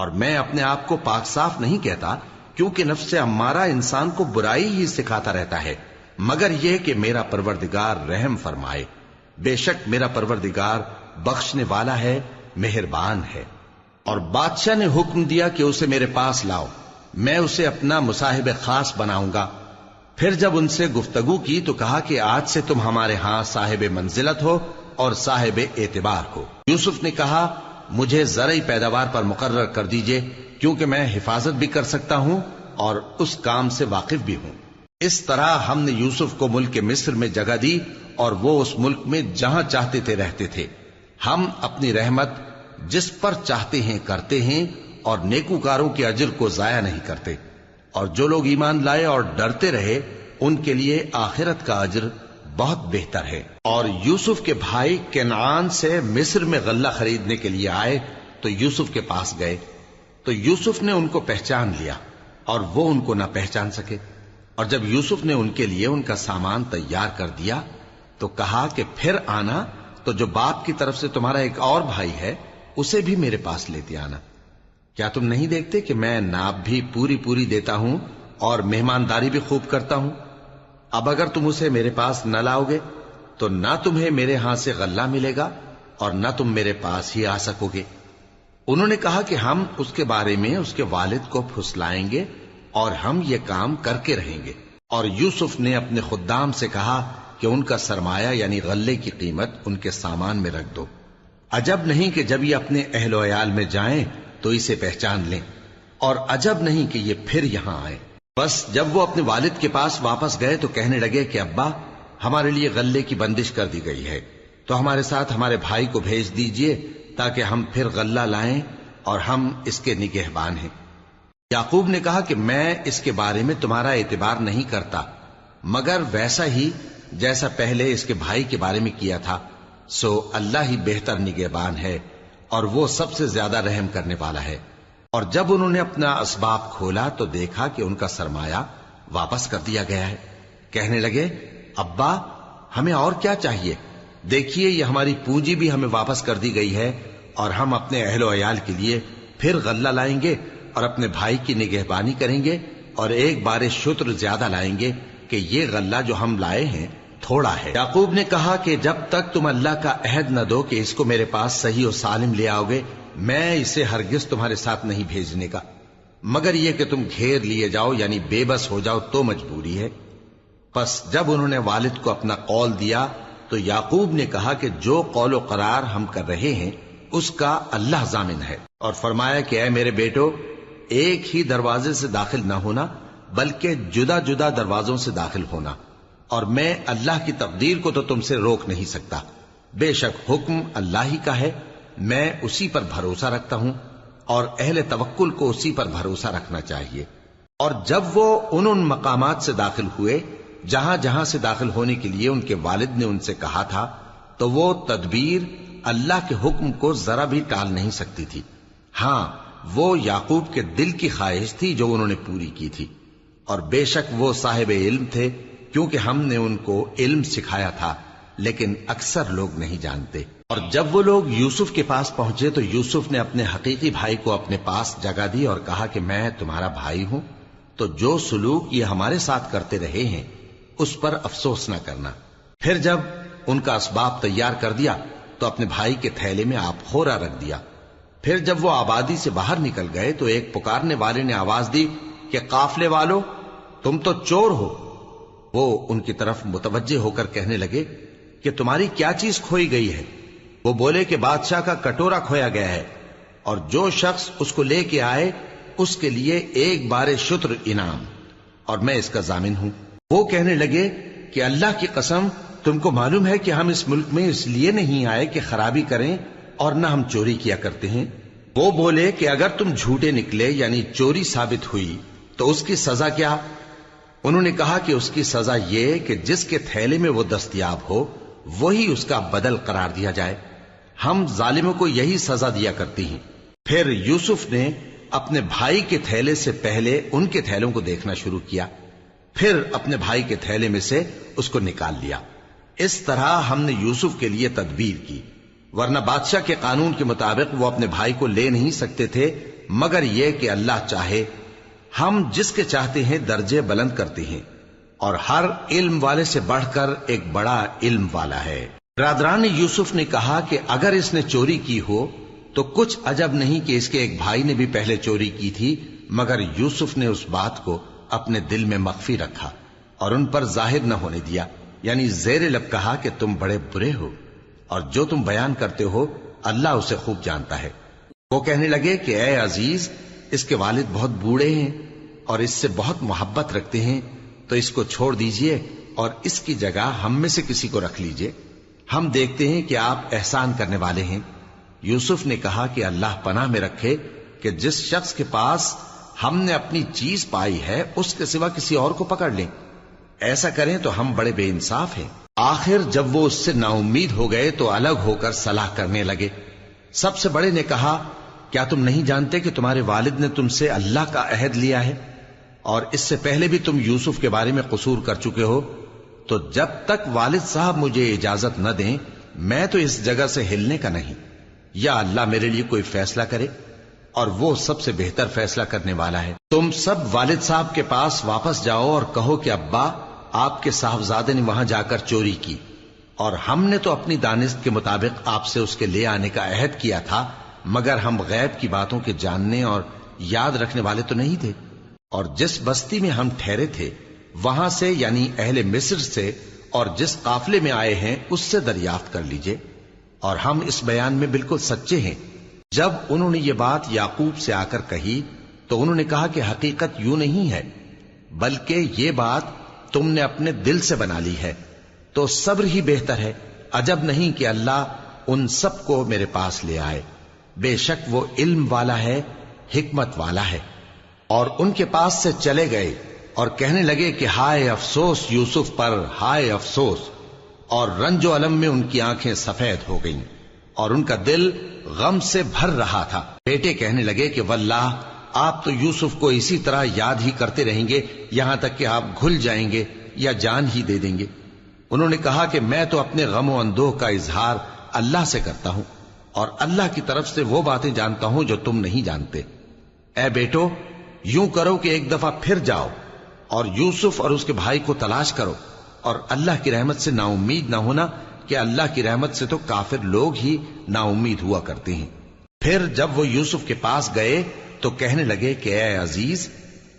اور میں اپنے آپ کو پاک صاف نہیں کہتا، کیونکہ نفس امارہ انسان کو برائی ہی سکھاتا رہتا ہے، مگر یہ کہ میرا پروردگار رحم فرمائے۔ بے شک میرا پروردگار بخشنے والا ہے، مہربان ہے۔ اور بادشاہ نے حکم دیا کہ اسے میرے پاس لاؤ، میں اسے اپنا مصاحب خاص بناؤں گا۔ پھر جب ان سے گفتگو کی تو کہا کہ آج سے تم ہمارے ہاں صاحب منزلت ہو اور صاحب اعتبار ہو۔ یوسف نے کہا مجھے زرعی پیداوار پر مقرر کر دیجئے، کیونکہ میں حفاظت بھی کر سکتا ہوں اور اس کام سے واقف بھی ہوں۔ اس طرح ہم نے یوسف کو ملک مصر میں جگہ دی اور وہ اس ملک میں جہاں چاہتے تھے رہتے تھے۔ ہم اپنی رحمت جس پر چاہتے ہیں کرتے ہیں اور نیکوکاروں کے اجر کو ضائع نہیں کرتے، اور جو لوگ ایمان لائے اور ڈرتے رہے ان کے لیے آخرت کا اجر بہت بہتر ہے۔ اور یوسف کے بھائی کنعان سے مصر میں غلہ خریدنے کے لیے آئے تو یوسف کے پاس گئے، تو یوسف نے ان کو پہچان لیا اور وہ ان کو نہ پہچان سکے۔ اور جب یوسف نے ان کے لیے ان کا سامان تیار کر دیا تو کہا کہ پھر آنا تو جو باپ کی طرف سے تمہارا ایک اور بھائی ہے اسے بھی میرے پاس لیتے آنا۔ کیا تم نہیں دیکھتے کہ میں ناب بھی پوری پوری دیتا ہوں اور مہمانداری بھی خوب کرتا ہوں؟ اب اگر تم اسے میرے پاس نہ لاؤ گے تو نہ تمہیں میرے ہاں سے غلہ ملے گا اور نہ تم میرے پاس ہی آ سکو گے۔ انہوں نے کہا کہ ہم اس کے بارے میں اس کے والد کو پھسلائیں گے اور ہم یہ کام کر کے رہیں گے۔ اور یوسف نے اپنے خدام سے کہا کہ ان کا سرمایہ یعنی غلے کی قیمت ان کے سامان میں رکھ دو۔ عجب نہیں کہ جب یہ اپنے اہل و عیال میں جائیں تو اسے پہچان لیں، اور عجب نہیں کہ یہ پھر یہاں آئے۔ بس جب وہ اپنے والد کے پاس واپس گئے تو کہنے لگے کہ ابا ہمارے لیے غلے کی بندش کر دی گئی ہے، تو ہمارے ساتھ ہمارے بھائی کو بھیج دیجئے تاکہ ہم پھر غلہ لائیں اور ہم اس کے نگہبان ہیں۔ یعقوب نے کہا کہ میں اس کے بارے میں تمہارا اعتبار نہیں کرتا، مگر ویسا ہی جیسا پہلے اس کے بھائی کے بارے میں کیا تھا، سو اللہ ہی بہتر نگہبان ہے اور وہ سب سے زیادہ رحم کرنے والا ہے۔ اور جب انہوں نے اپنا اسباب کھولا تو دیکھا کہ ان کا سرمایہ واپس کر دیا گیا ہے۔ کہنے لگے ابا ہمیں اور کیا چاہیے؟ دیکھیے یہ ہماری پونجی بھی ہمیں واپس کر دی گئی ہے، اور ہم اپنے اہل و عیال کے لیے پھر غلہ لائیں گے اور اپنے بھائی کی نگہبانی کریں گے، اور ایک بار شتر زیادہ لائیں گے کہ یہ غلہ جو ہم لائے ہیں تھوڑا ہے۔ یعقوب نے کہا کہ جب تک تم اللہ کا عہد نہ دو کہ اس کو میرے پاس صحیح و سالم لے آؤ گے، میں اسے ہرگز تمہارے ساتھ نہیں بھیجنے کا، مگر یہ کہ تم گھیر لیے جاؤ یعنی بے بس ہو جاؤ تو مجبوری ہے۔ پس جب انہوں نے والد کو اپنا قول دیا تو یعقوب نے کہا کہ جو قول و قرار ہم کر رہے ہیں اس کا اللہ ضامن ہے، اور فرمایا کہ اے میرے بیٹو ایک ہی دروازے سے داخل نہ ہونا بلکہ جدا جدا دروازوں سے داخل ہونا، اور میں اللہ کی تقدیر کو تو تم سے روک نہیں سکتا۔ بے شک حکم اللہ ہی کا ہے، میں اسی پر بھروسہ رکھتا ہوں، اور اہل توکل کو اسی پر بھروسہ رکھنا چاہیے۔ اور جب وہ ان مقامات سے داخل ہوئے جہاں جہاں سے داخل ہونے کے لیے ان کے والد نے ان سے کہا تھا، تو وہ تدبیر اللہ کے حکم کو ذرا بھی ٹال نہیں سکتی تھی۔ ہاں وہ یعقوب کے دل کی خواہش تھی جو انہوں نے پوری کی تھی، اور بے شک وہ صاحب علم تھے، کیونکہ ہم نے ان کو علم سکھایا تھا، لیکن اکثر لوگ نہیں جانتے۔ اور جب وہ لوگ یوسف کے پاس پہنچے تو یوسف نے اپنے حقیقی بھائی کو اپنے پاس جگہ دی اور کہا کہ میں تمہارا بھائی ہوں، تو جو سلوک یہ ہمارے ساتھ کرتے رہے ہیں اس پر افسوس نہ کرنا۔ پھر جب ان کا اسباب تیار کر دیا تو اپنے بھائی کے تھیلے میں آپ خورا رکھ دیا۔ پھر جب وہ آبادی سے باہر نکل گئے تو ایک پکارنے والے نے آواز دی کہ قافلے والو تم تو چور ہو۔ وہ ان کی طرف متوجہ ہو کر کہنے لگے کہ تمہاری کیا چیز کھوئی گئی ہے؟ وہ بولے کہ بادشاہ کا کٹورا کھویا گیا ہے، اور جو شخص اس کو لے کے آئے اس کے لیے ایک بار شتر انعام، اور میں اس کا ضامن ہوں۔ وہ کہنے لگے کہ اللہ کی قسم تم کو معلوم ہے کہ ہم اس ملک میں اس لیے نہیں آئے کہ خرابی کریں اور نہ ہم چوری کیا کرتے ہیں۔ وہ بولے کہ اگر تم جھوٹے نکلے یعنی چوری ثابت ہوئی تو اس کی سزا کیا؟ انہوں نے کہا کہ اس کی سزا یہ کہ جس کے تھیلے میں وہ دستیاب ہو وہی اس کا بدل قرار دیا جائے، ہم ظالموں کو یہی سزا دیا کرتی ہیں۔ پھر یوسف نے اپنے بھائی کے تھیلے سے پہلے ان کے تھیلوں کو دیکھنا شروع کیا، پھر اپنے بھائی کے تھیلے میں سے اس کو نکال لیا۔ اس طرح ہم نے یوسف کے لیے تدبیر کی، ورنہ بادشاہ کے قانون کے مطابق وہ اپنے بھائی کو لے نہیں سکتے تھے مگر یہ کہ اللہ چاہے، ہم جس کے چاہتے ہیں درجے بلند کرتے ہیں، اور ہر علم والے سے بڑھ کر ایک بڑا علم والا ہے۔ برادران یوسف نے کہا کہ اگر اس نے چوری کی ہو تو کچھ عجب نہیں کہ اس کے ایک بھائی نے بھی پہلے چوری کی تھی، مگر یوسف نے اس بات کو اپنے دل میں مخفی رکھا اور ان پر ظاہر نہ ہونے دیا، یعنی زیر لب کہا کہ تم بڑے برے ہو اور جو تم بیان کرتے ہو اللہ اسے خوب جانتا ہے۔ وہ کہنے لگے کہ اے عزیز، اس کے والد بہت بوڑھے ہیں اور اس سے بہت محبت رکھتے ہیں، تو اس کو چھوڑ دیجئے اور اس کی جگہ ہم میں سے کسی کو رکھ لیجئے، ہم دیکھتے ہیں کہ آپ احسان کرنے والے ہیں۔ یوسف نے کہا کہ اللہ پناہ میں رکھے کہ جس شخص کے پاس ہم نے اپنی چیز پائی ہے اس کے سوا کسی اور کو پکڑ لیں، ایسا کریں تو ہم بڑے بے انصاف ہیں۔ آخر جب وہ اس سے نا امید ہو گئے تو الگ ہو کر صلاح کرنے لگے۔ سب سے بڑے نے کہا، کیا تم نہیں جانتے کہ تمہارے والد نے تم سے اللہ کا عہد لیا ہے اور اس سے پہلے بھی تم یوسف کے بارے میں قصور کر چکے ہو؟ تو جب تک والد صاحب مجھے اجازت نہ دیں میں تو اس جگہ سے ہلنے کا نہیں، یا اللہ میرے لیے کوئی فیصلہ کرے، اور وہ سب سے بہتر فیصلہ کرنے والا ہے۔ تم سب والد صاحب کے پاس واپس جاؤ اور کہو کہ ابا، آپ کے صاحبزادے نے وہاں جا کر چوری کی، اور ہم نے تو اپنی دانست کے مطابق آپ سے اس کے لے آنے کا عہد کیا تھا، مگر ہم غیب کی باتوں کے جاننے اور یاد رکھنے والے تو نہیں تھے، اور جس بستی میں ہم ٹھہرے تھے وہاں سے، یعنی اہل مصر سے، اور جس قافلے میں آئے ہیں اس سے دریافت کر لیجئے، اور ہم اس بیان میں بالکل سچے ہیں۔ جب انہوں نے یہ بات یعقوب سے آ کر کہی تو انہوں نے کہا کہ حقیقت یوں نہیں ہے، بلکہ یہ بات تم نے اپنے دل سے بنا لی ہے، تو صبر ہی بہتر ہے۔ عجب نہیں کہ اللہ ان سب کو میرے پاس لے آئے، بے شک وہ علم والا ہے، حکمت والا ہے۔ اور ان کے پاس سے چلے گئے اور کہنے لگے کہ ہائے افسوس یوسف پر، ہائے افسوس، اور رنج و الم میں ان کی آنکھیں سفید ہو گئیں اور ان کا دل غم سے بھر رہا تھا۔ بیٹے کہنے لگے کہ واللہ آپ تو یوسف کو اسی طرح یاد ہی کرتے رہیں گے یہاں تک کہ آپ گھل جائیں گے یا جان ہی دے دیں گے۔ انہوں نے کہا کہ میں تو اپنے غم و اندوہ کا اظہار اللہ سے کرتا ہوں، اور اللہ کی طرف سے وہ باتیں جانتا ہوں جو تم نہیں جانتے۔ اے بیٹو، یوں کرو کہ ایک دفعہ پھر جاؤ اور یوسف اور اس کے بھائی کو تلاش کرو، اور اللہ کی رحمت سے نا امید نہ ہونا کہ اللہ کی رحمت سے تو کافر لوگ ہی نا امید ہوا کرتے ہیں۔ پھر جب وہ یوسف کے پاس گئے تو کہنے لگے کہ اے عزیز،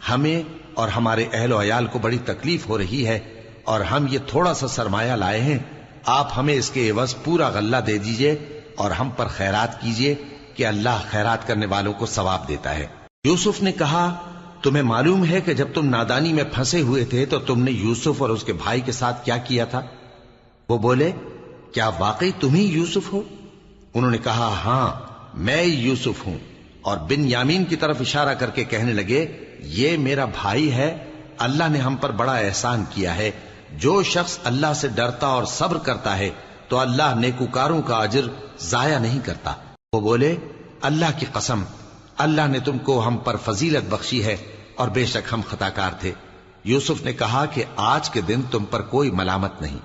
ہمیں اور ہمارے اہل و عیال کو بڑی تکلیف ہو رہی ہے، اور ہم یہ تھوڑا سا سرمایہ لائے ہیں، آپ ہمیں اس کے عوض پورا غلہ دے دیجئے اور ہم پر خیرات کیجئے کہ اللہ خیرات کرنے والوں کو ثواب دیتا ہے۔ یوسف نے کہا، تمہیں معلوم ہے کہ جب تم نادانی میں پھنسے ہوئے تھے تو تم نے یوسف اور اس کے بھائی کے ساتھ کیا کیا تھا؟ وہ بولے، کیا واقعی تم ہی یوسف ہو؟ انہوں نے کہا، ہاں میں یوسف ہوں، اور بن یامین کی طرف اشارہ کر کے کہنے لگے، یہ میرا بھائی ہے، اللہ نے ہم پر بڑا احسان کیا ہے۔ جو شخص اللہ سے ڈرتا اور صبر کرتا ہے تو اللہ نیکوکاروں کا اجر ضائع نہیں کرتا۔ وہ بولے، اللہ کی قسم، اللہ نے تم کو ہم پر فضیلت بخشی ہے اور بے شک ہم خطاکار تھے۔ یوسف نے کہا کہ آج کے دن تم پر کوئی ملامت نہیں،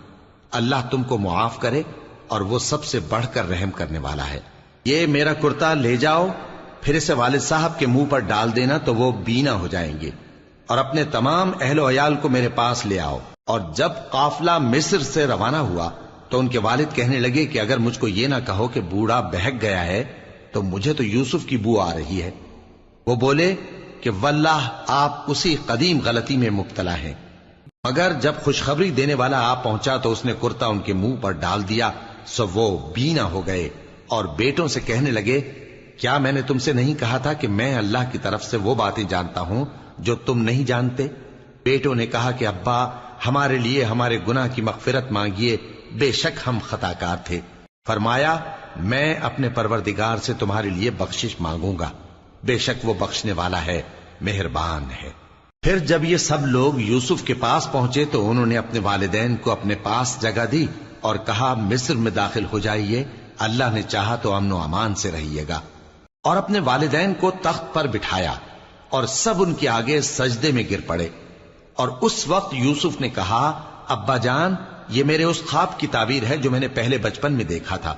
اللہ تم کو معاف کرے، اور وہ سب سے بڑھ کر رحم کرنے والا ہے۔ یہ میرا کرتا لے جاؤ، پھر اسے والد صاحب کے منہ پر ڈال دینا تو وہ بینا ہو جائیں گے، اور اپنے تمام اہل و عیال کو میرے پاس لے آؤ۔ اور جب قافلہ مصر سے روانہ ہوا تو ان کے والد کہنے لگے کہ اگر مجھ کو یہ نہ کہو کہ بوڑھا بہک گیا ہے تو مجھے تو یوسف کی بو آ رہی ہے۔ وہ بولے کہ واللہ آپ اسی قدیم غلطی میں مبتلا ہیں۔ مگر جب خوشخبری دینے والا آپ پہنچا تو اس نے کرتا ان کے منہ پر ڈال دیا، سو وہ بینا ہو گئے، اور بیٹوں سے کہنے لگے، کیا میں نے تم سے نہیں کہا تھا کہ میں اللہ کی طرف سے وہ باتیں جانتا ہوں جو تم نہیں جانتے؟ بیٹوں نے کہا کہ ابا، ہمارے لیے ہمارے گناہ کی مغفرت مانگیے، بے شک ہم خطاکار تھے۔ فرمایا، میں اپنے پروردگار سے تمہارے لیے بخشش مانگوں گا، بے شک وہ بخشنے والا ہے، مہربان ہے۔ پھر جب یہ سب لوگ یوسف کے پاس پہنچے تو انہوں نے اپنے والدین کو اپنے پاس جگہ دی اور کہا، مصر میں داخل ہو جائیے، اللہ نے چاہا تو امن و امان سے رہیے گا۔ اور اپنے والدین کو تخت پر بٹھایا اور سب ان کے آگے سجدے میں گر پڑے۔ اور اس وقت یوسف نے کہا، ابا جان، یہ میرے اس خواب کی تعبیر ہے جو میں نے پہلے بچپن میں دیکھا تھا،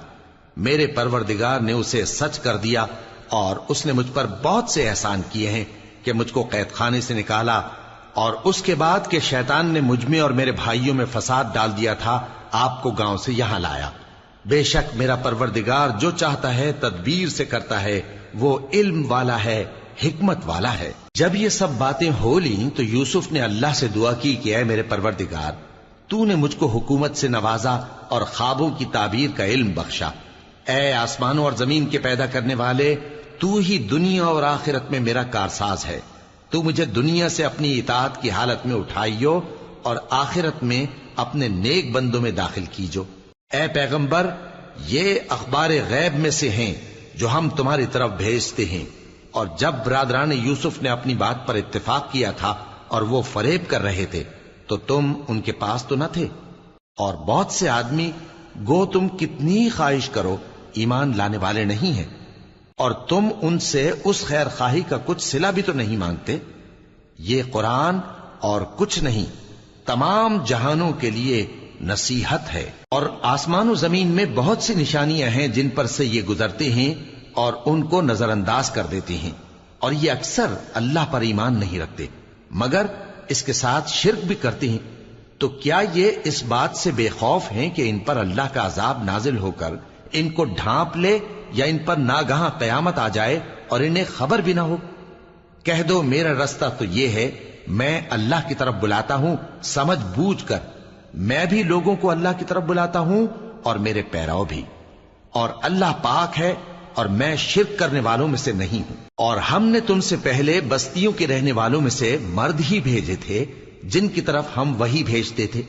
میرے پروردگار نے اسے سچ کر دیا اور اس نے مجھ پر بہت سے احسان کیے ہیں کہ مجھ کو قید خانے سے نکالا، اور اس کے بعد کہ شیطان نے مجھ میں اور میرے بھائیوں میں فساد ڈال دیا تھا، آپ کو گاؤں سے یہاں لایا۔ بے شک میرا پروردگار جو چاہتا ہے تدبیر سے کرتا ہے، وہ علم والا ہے، حکمت والا ہے۔ جب یہ سب باتیں ہو لیں تو یوسف نے اللہ سے دعا کی کہ اے میرے پروردگار، تو نے مجھ کو حکومت سے نوازا اور خوابوں کی تعبیر کا علم بخشا۔ اے آسمانوں اور زمین کے پیدا کرنے والے، تو ہی دنیا اور آخرت میں میرا کارساز ہے۔ تو مجھے دنیا سے اپنی اطاعت کی حالت میں اٹھائیو اور آخرت میں اپنے نیک بندوں میں داخل کیجو۔ اے پیغمبر، یہ اخبار غیب میں سے ہیں جو ہم تمہاری طرف بھیجتے ہیں۔ اور جب برادران یوسف نے اپنی بات پر اتفاق کیا تھا اور وہ فریب کر رہے تھے تو تم ان کے پاس تو نہ تھے، اور بہت سے آدمی گو تم کتنی خواہش کرو ایمان لانے والے نہیں ہیں، اور تم ان سے اس خیر خواہی کا کچھ صلہ بھی تو نہیں مانگتے۔ یہ قرآن اور کچھ نہیں تمام جہانوں کے لیے نصیحت ہے، اور آسمان و زمین میں بہت سی نشانیاں ہیں جن پر سے یہ گزرتے ہیں اور ان کو نظر انداز کر دیتے ہیں، اور یہ اکثر اللہ پر ایمان نہیں رکھتے مگر اس کے ساتھ شرک بھی کرتے ہیں۔ تو کیا یہ اس بات سے بے خوف ہیں کہ ان پر اللہ کا عذاب نازل ہو کر ان کو ڈھانپ لے، یا ان پر ناگہاں قیامت آ جائے اور انہیں خبر بھی نہ ہو؟ کہہ دو میرا رستہ تو یہ ہے، میں اللہ کی طرف بلاتا ہوں سمجھ بوجھ کر، میں بھی لوگوں کو اللہ کی طرف بلاتا ہوں اور میرے پیراؤ بھی، اور اللہ پاک ہے اور میں شرک کرنے والوں میں سے نہیں ہوں۔ اور ہم نے تم سے پہلے بستیوں کے رہنے والوں میں سے مرد ہی بھیجے تھے جن کی طرف ہم وہی بھیجتے تھے۔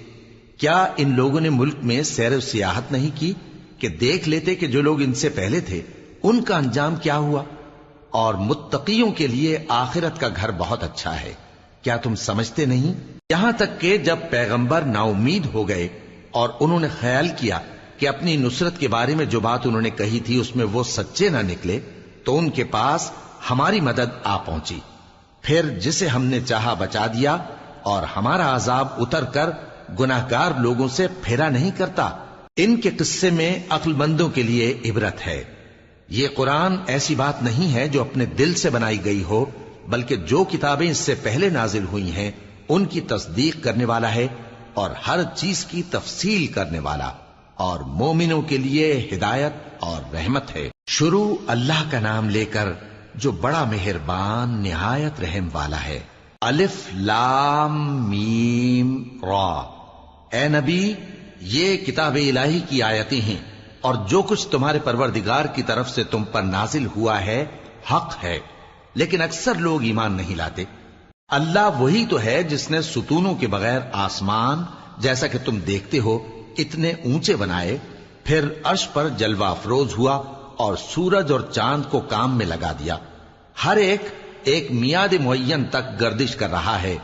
کیا ان لوگوں نے ملک میں سیر و سیاحت نہیں کی کہ دیکھ لیتے کہ جو لوگ ان سے پہلے تھے ان کا انجام کیا ہوا؟ اور متقیوں کے لیے آخرت کا گھر بہت اچھا ہے، کیا تم سمجھتے نہیں؟ یہاں تک کہ جب پیغمبر نا امید ہو گئے اور انہوں نے خیال کیا کہ اپنی نصرت کے بارے میں جو بات انہوں نے کہی تھی اس میں وہ سچے نہ نکلے، تو ان کے پاس ہماری مدد آ پہنچی، پھر جسے ہم نے چاہا بچا دیا، اور ہمارا عذاب اتر کر گناہگار لوگوں سے پھیرا نہیں کرتا۔ ان کے قصے میں عقل مندوں کے لیے عبرت ہے۔ یہ قرآن ایسی بات نہیں ہے جو اپنے دل سے بنائی گئی ہو، بلکہ جو کتابیں اس سے پہلے نازل ہوئی ہیں ان کی تصدیق کرنے والا ہے، اور ہر چیز کی تفصیل کرنے والا، اور مومنوں کے لیے ہدایت اور رحمت ہے۔ شروع اللہ کا نام لے کر جو بڑا مہربان نہایت رحم والا ہے۔ الف لام میم را۔ اے نبی، یہ کتاب الہی کی آیتیں ہیں، اور جو کچھ تمہارے پروردگار کی طرف سے تم پر نازل ہوا ہے حق ہے، لیکن اکثر لوگ ایمان نہیں لاتے۔ اللہ وہی تو ہے جس نے ستونوں کے بغیر آسمان جیسا کہ تم دیکھتے ہو اتنے اونچے بنائے، پھر عرش پر جلوہ افروز ہوا اور سورج اور چاند کو کام میں لگا دیا، ہر ایک میعاد معین تک گردش کر رہا ہے۔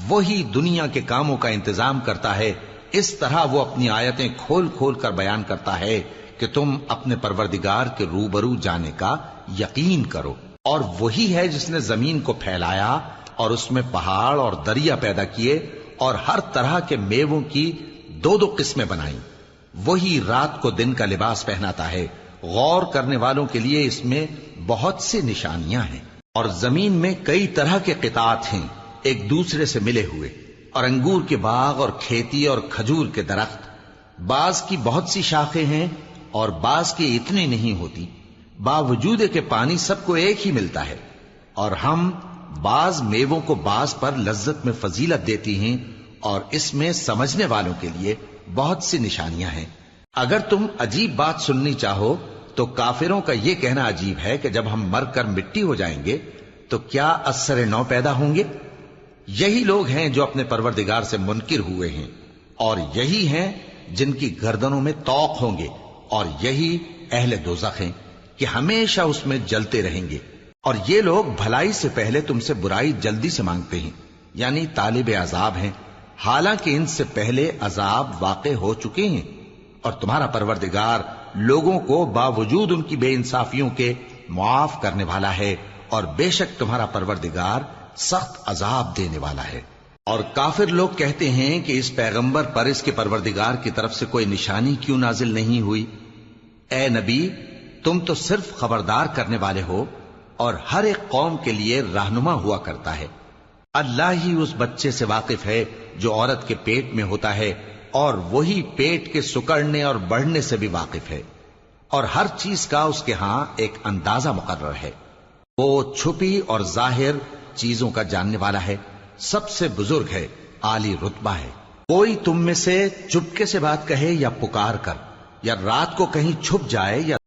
وہی دنیا کے کاموں کا انتظام کرتا ہے، اس طرح وہ اپنی آیتیں کھول کھول کر بیان کرتا ہے کہ تم اپنے پروردگار کے روبرو جانے کا یقین کرو۔ اور وہی ہے جس نے زمین کو پھیلایا اور اس میں پہاڑ اور دریا پیدا کیے اور ہر طرح کے میووں کی دو دو قسمیں بنائیں۔ وہی رات کو دن کا لباس پہناتا ہے، غور کرنے والوں کے لیے اس میں بہت سی نشانیاں ہیں۔ اور زمین میں کئی طرح کے قطعات ہیں ایک دوسرے سے ملے ہوئے، اور انگور کے باغ اور کھیتی اور کھجور کے درخت، بعض کی بہت سی شاخیں ہیں اور بعض کی اتنی نہیں ہوتی، باوجود کہ پانی سب کو ایک ہی ملتا ہے۔ اور ہم بعض میووں کو بعض پر لذت میں فضیلت دیتی ہیں، اور اس میں سمجھنے والوں کے لیے بہت سی نشانیاں ہیں۔ اگر تم عجیب بات سننی چاہو تو کافروں کا یہ کہنا عجیب ہے کہ جب ہم مر کر مٹی ہو جائیں گے تو کیا از سر نو پیدا ہوں گے؟ یہی لوگ ہیں جو اپنے پروردگار سے منکر ہوئے ہیں، اور یہی ہیں جن کی گردنوں میں طوق ہوں گے، اور یہی اہل دوزخ ہیں کہ ہمیشہ اس میں جلتے رہیں گے۔ اور یہ لوگ بھلائی سے پہلے تم سے برائی جلدی سے مانگتے ہیں، یعنی طالب عذاب ہیں، حالانکہ ان سے پہلے عذاب واقع ہو چکے ہیں۔ اور تمہارا پروردگار لوگوں کو باوجود ان کی بے انصافیوں کے معاف کرنے والا ہے، اور بے شک تمہارا پروردگار سخت عذاب دینے والا ہے۔ اور کافر لوگ کہتے ہیں کہ اس پیغمبر پر اس کے پروردگار کی طرف سے کوئی نشانی کیوں نازل نہیں ہوئی؟ اے نبی، تم تو صرف خبردار کرنے والے ہو، اور ہر ایک قوم کے لیے رہنما ہوا کرتا ہے۔ اللہ ہی اس بچے سے واقف ہے جو عورت کے پیٹ میں ہوتا ہے، اور وہی پیٹ کے سکڑنے اور بڑھنے سے بھی واقف ہے، اور ہر چیز کا اس کے ہاں ایک اندازہ مقرر ہے۔ وہ چھپی اور ظاہر چیزوں کا جاننے والا ہے، سب سے بزرگ ہے، عالی رتبہ ہے۔ کوئی تم میں سے چپکے سے بات کہے یا پکار کر، یا رات کو کہیں چھپ جائے یا